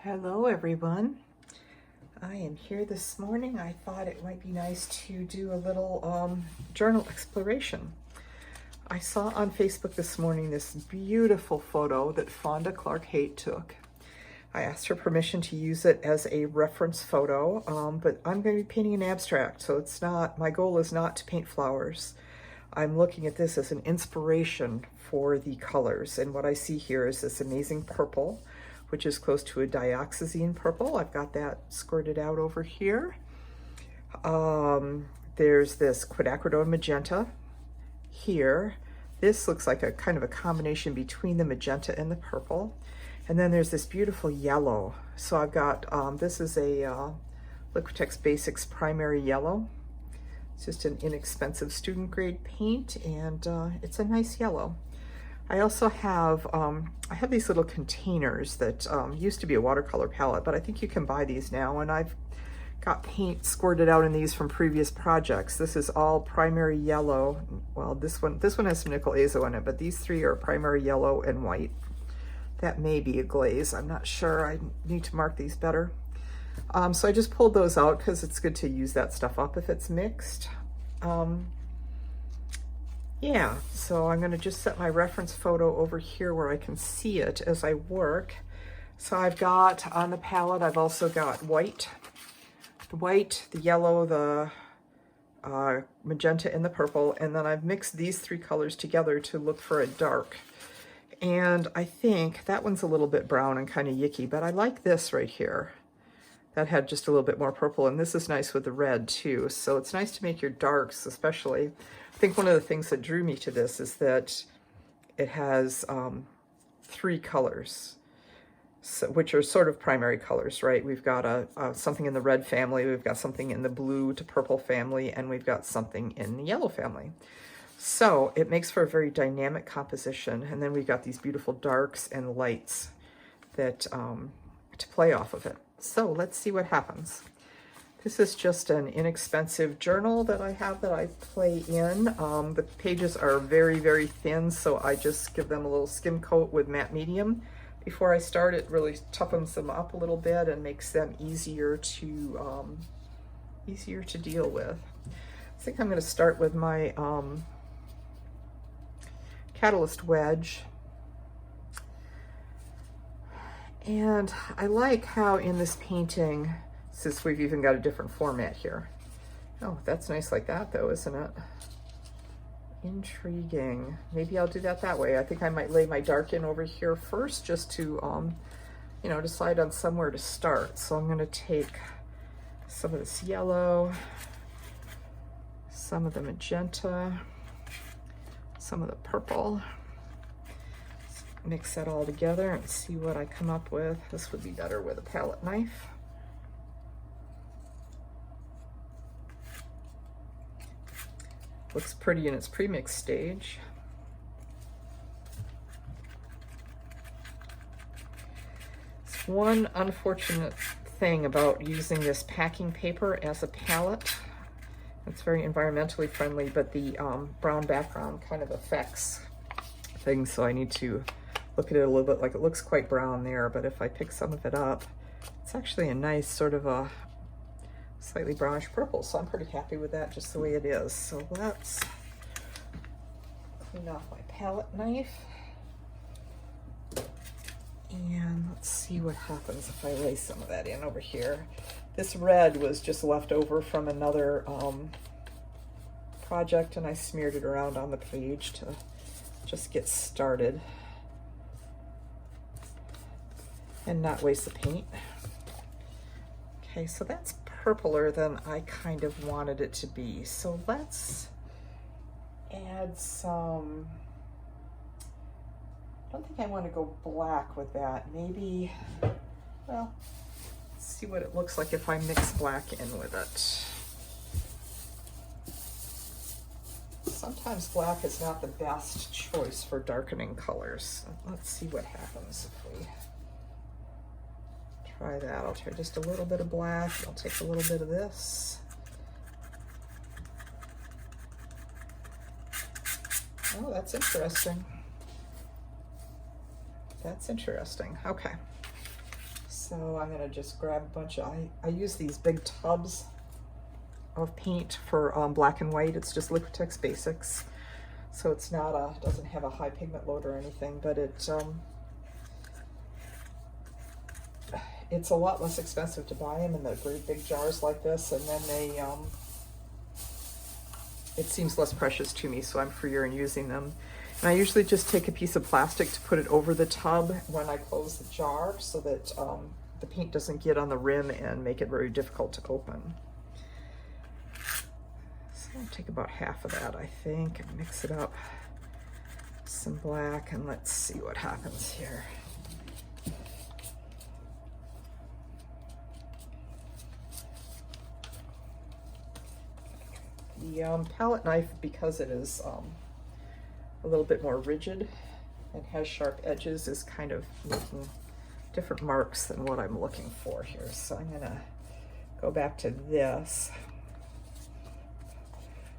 Hello everyone. I am here this morning. I thought it might be nice to do a little journal exploration. I saw on Facebook this morning this beautiful photo that Fonda Clark Haight took. I asked her permission to use it as a reference photo, but I'm going to be painting an abstract, so it's not, my goal is not to paint flowers. I'm looking at this as an inspiration for the colors, and what I see here is this amazing purple, which is close to a dioxazine purple. I've got that squirted out over here. There's this quinacridone magenta here. This looks like a kind of a combination between the magenta and the purple. And then there's this beautiful yellow. So I've got, this is a Liquitex Basics Primary Yellow. It's just an inexpensive student grade paint, and it's a nice yellow. I also have, I have these little containers that used to be a watercolor palette, but I think you can buy these now, and I've got paint squirted out in these from previous projects. This is all primary yellow. Well, this one has some nickel azo in it, but these three are primary yellow and white. That may be a glaze, I'm not sure. I need to mark these better. So I just pulled those out because it's good to use that stuff up if it's mixed. Yeah, so I'm going to just set my reference photo over here where I can see it as I work. So I've got on the palette, I've also got white, the yellow, the magenta, and the purple, and then I've mixed these three colors together to look for a dark. And I think that one's a little bit brown and kind of yicky, but I like this right here. That had just a little bit more purple, and this is nice with the red too. So it's nice to make your darks, especially. I think one of the things that drew me to this is that it has three colors, so, which are sort of primary colors, right? We've got something in the red family, we've got something in the blue to purple family, and we've got something in the yellow family. So it makes for a very dynamic composition, and then we've got these beautiful darks and lights that to play off of it. So let's see what happens. This is just an inexpensive journal that I have that I play in. The pages are very, very thin, so I just give them a little skim coat with matte medium. Before I start, it really toughens them up a little bit and makes them easier to deal with. I think I'm going to start with my Catalyst wedge. And I like how in this painting, since we've even got a different format here. Oh, that's nice like that though, isn't it? Intriguing. Maybe I'll do that way. I think I might lay my dark in over here first just to, you know, decide on somewhere to start. So I'm gonna take some of this yellow, some of the magenta, some of the purple. Mix that all together and see what I come up with. This would be better with a palette knife. Looks pretty in its pre-mix stage. It's one unfortunate thing about using this packing paper as a palette. It's very environmentally friendly, but the brown background kind of affects things, so I need to look at it a little bit. Like, it looks quite brown there, but if I pick some of it up, it's actually a nice sort of a slightly brownish purple, so I'm pretty happy with that just the way it is. So let's clean off my palette knife, and let's see what happens if I lay some of that in over here. This red was just left over from another project, and I smeared it around on the page to just get started and not waste the paint. Okay, so that's purpler than I kind of wanted it to be. So let's add some, I don't think I want to go black with that. Maybe, well, let's see what it looks like if I mix black in with it. Sometimes black is not the best choice for darkening colors. Let's see what happens if we try that. I'll try just a little bit of black. I'll take a little bit of this. Oh, that's interesting. That's interesting. Okay. So I'm gonna just grab a bunch of, I use these big tubs of paint for black and white. It's just Liquitex Basics. So it's not a, doesn't have a high pigment load or anything, but it's a lot less expensive to buy them in the great big jars like this, and then they, it seems less precious to me, so I'm freer in using them. And I usually just take a piece of plastic to put it over the tub when I close the jar so that the paint doesn't get on the rim and make it very difficult to open. So I'll take about half of that, I think, and mix it up. Some black, and let's see what happens here. The palette knife, because it is a little bit more rigid and has sharp edges, is kind of making different marks than what I'm looking for here. So I'm gonna go back to this.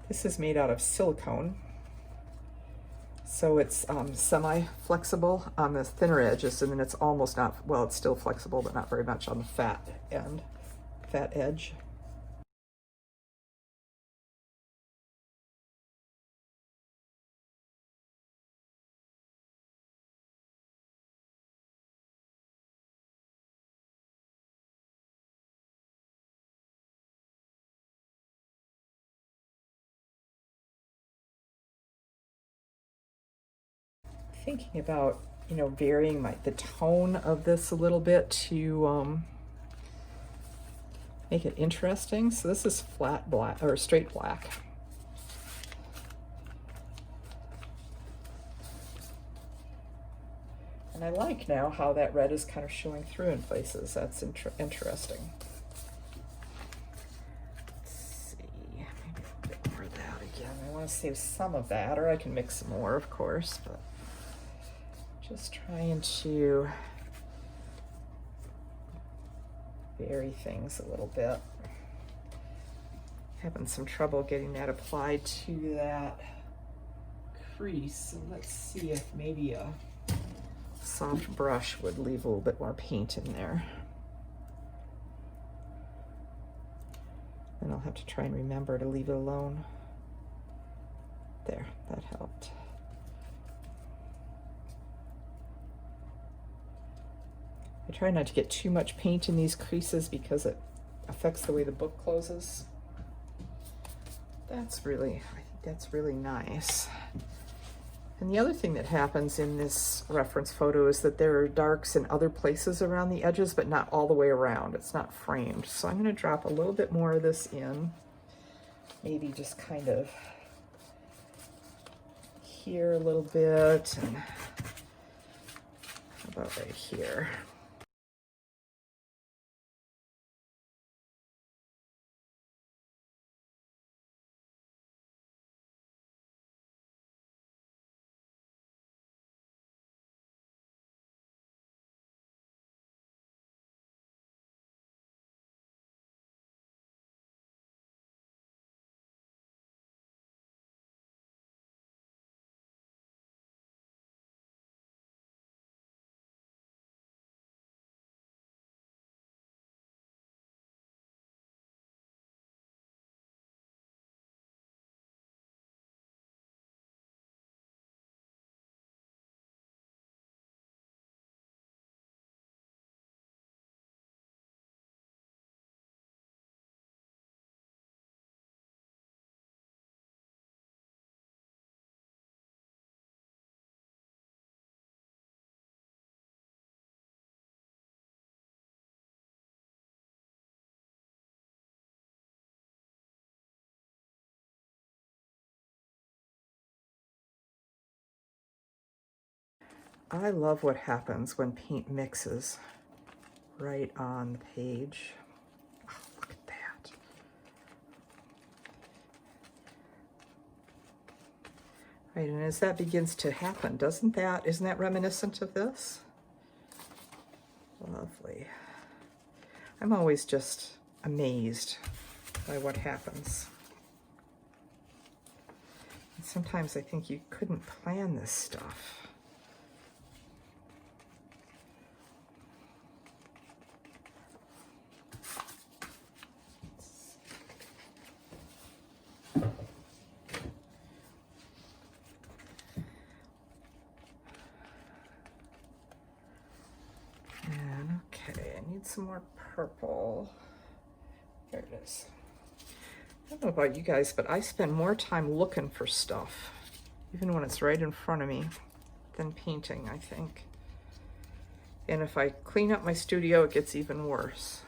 This is made out of silicone, so it's semi-flexible on the thinner edges, and then it's almost not, well, it's still flexible, but not very much on the fat edge. Thinking about, you know, varying the tone of this a little bit to make it interesting. So this is flat black, or straight black. And I like now how that red is kind of showing through in places. That's interesting. Let's see, maybe a bit more of that again. I want to save some of that, or I can mix some more, of course, but just trying to vary things a little bit. Having some trouble getting that applied to that crease. So let's see if maybe a soft brush would leave a little bit more paint in there. And I'll have to try and remember to leave it alone. There, that helped. I try not to get too much paint in these creases because it affects the way the book closes. That's really, I think that's really nice. And the other thing that happens in this reference photo is that there are darks in other places around the edges, but not all the way around. It's not framed. So I'm going to drop a little bit more of this in. Maybe just kind of here a little bit, and how about right here? I love what happens when paint mixes right on the page. Oh, look at that. Right, and as that begins to happen, isn't that reminiscent of this? Lovely. I'm always just amazed by what happens. And sometimes I think you couldn't plan this stuff. need some more purple. There it is. I don't know about you guys, but I spend more time looking for stuff, even when it's right in front of me, than painting, I think. And if I clean up my studio, it gets even worse.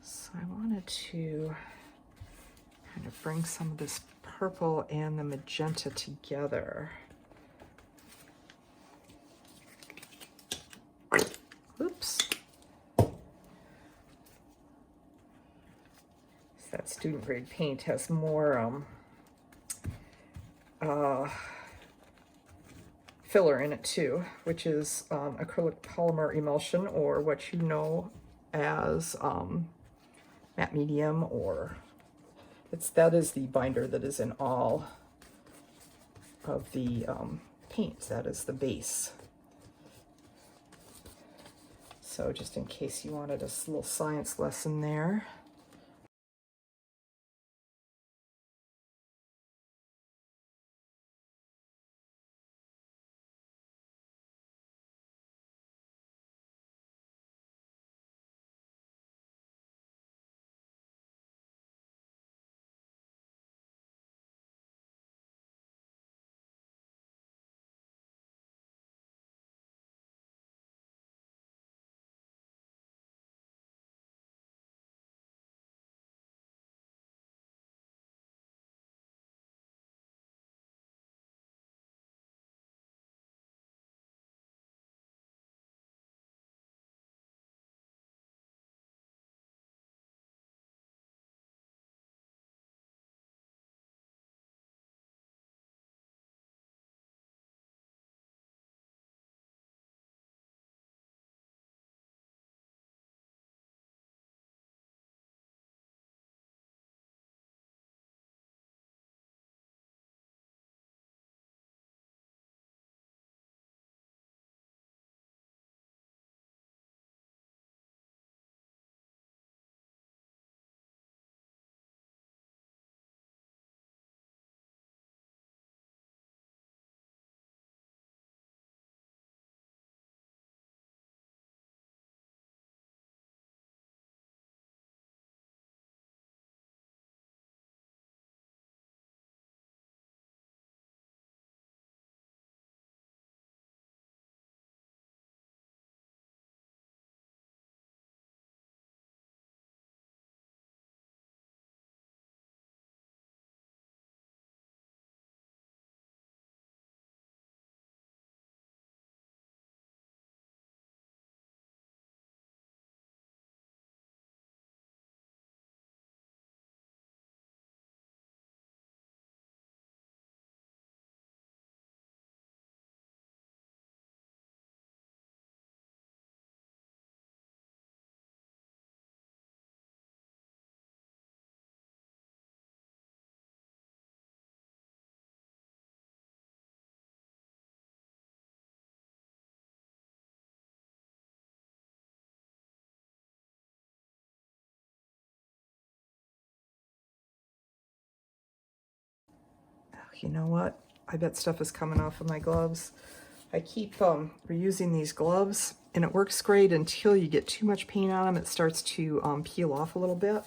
So I wanted to kind of bring some of this purple and the magenta together. Oops. That student grade paint has more filler in it too, which is acrylic polymer emulsion, or what you know as matte medium, or that is the binder that is in all of the paints. That is the base. So just in case you wanted a little science lesson there. You know what? I bet stuff is coming off of my gloves. I keep reusing these gloves, and it works great until you get too much paint on them. It starts to peel off a little bit.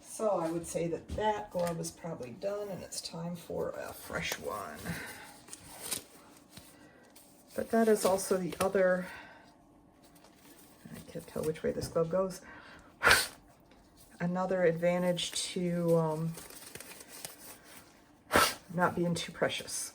So I would say that that glove is probably done, and it's time for a fresh one. But that is also the other, I can't tell which way this glove goes, another advantage to not being too precious.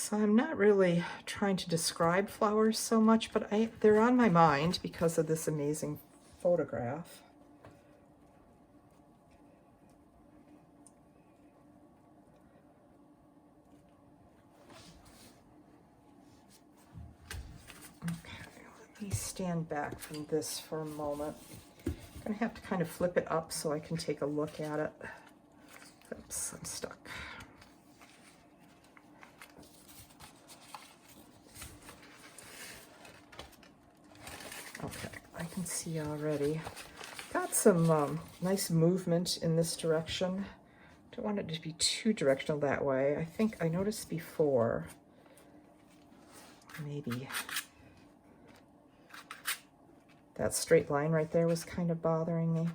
So I'm not really trying to describe flowers so much, but they're on my mind because of this amazing photograph. Okay, let me stand back from this for a moment. I'm gonna have to kind of flip it up so I can take a look at it. Oops, I'm stuck. Okay, I can see already. Got some nice movement in this direction. Don't want it to be too directional that way. I think I noticed before, maybe that straight line right there was kind of bothering me.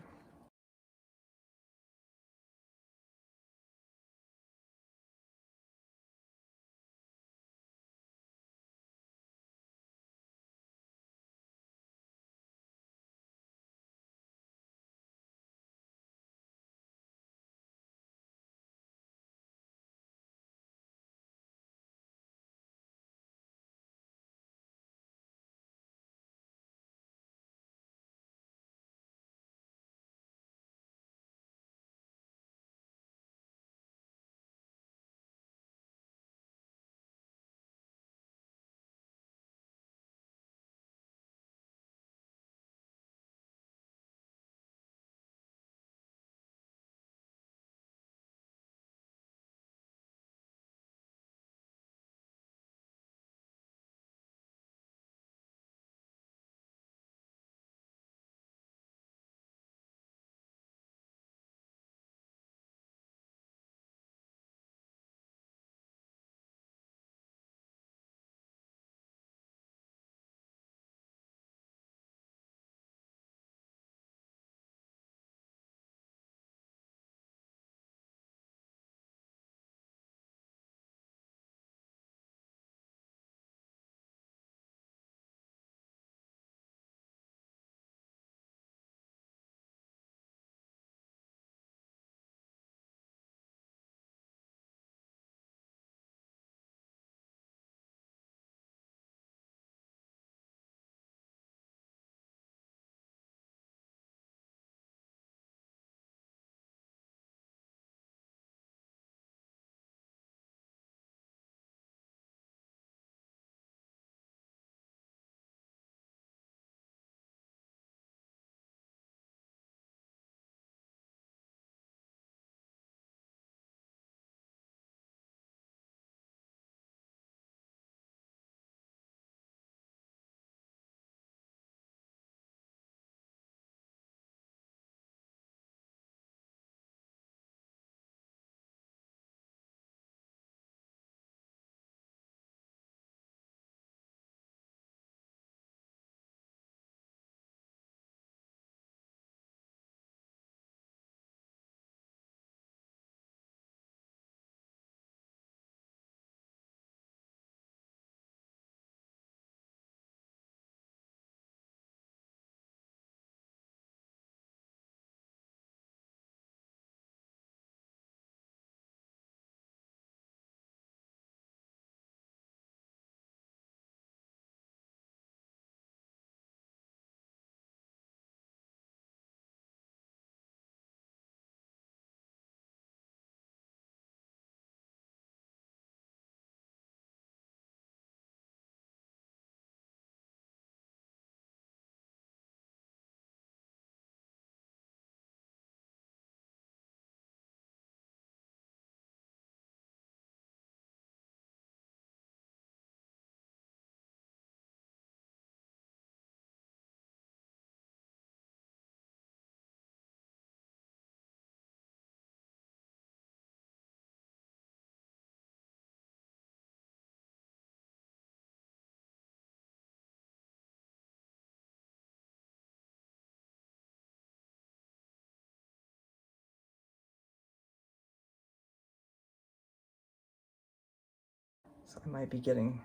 So I might be getting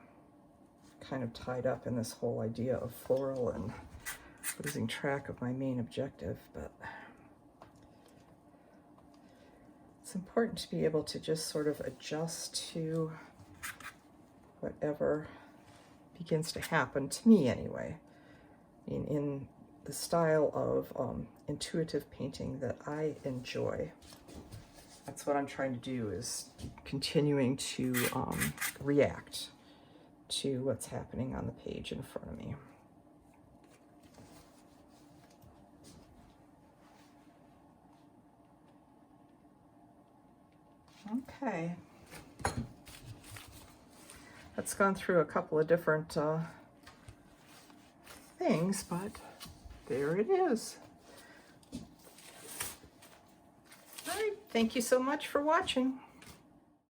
kind of tied up in this whole idea of floral and losing track of my main objective, but it's important to be able to just sort of adjust to whatever begins to happen, to me anyway, in the style of intuitive painting that I enjoy. That's what I'm trying to do, is continuing to react to what's happening on the page in front of me. Okay. That's gone through a couple of different things, but there it is. All right, thank you so much for watching.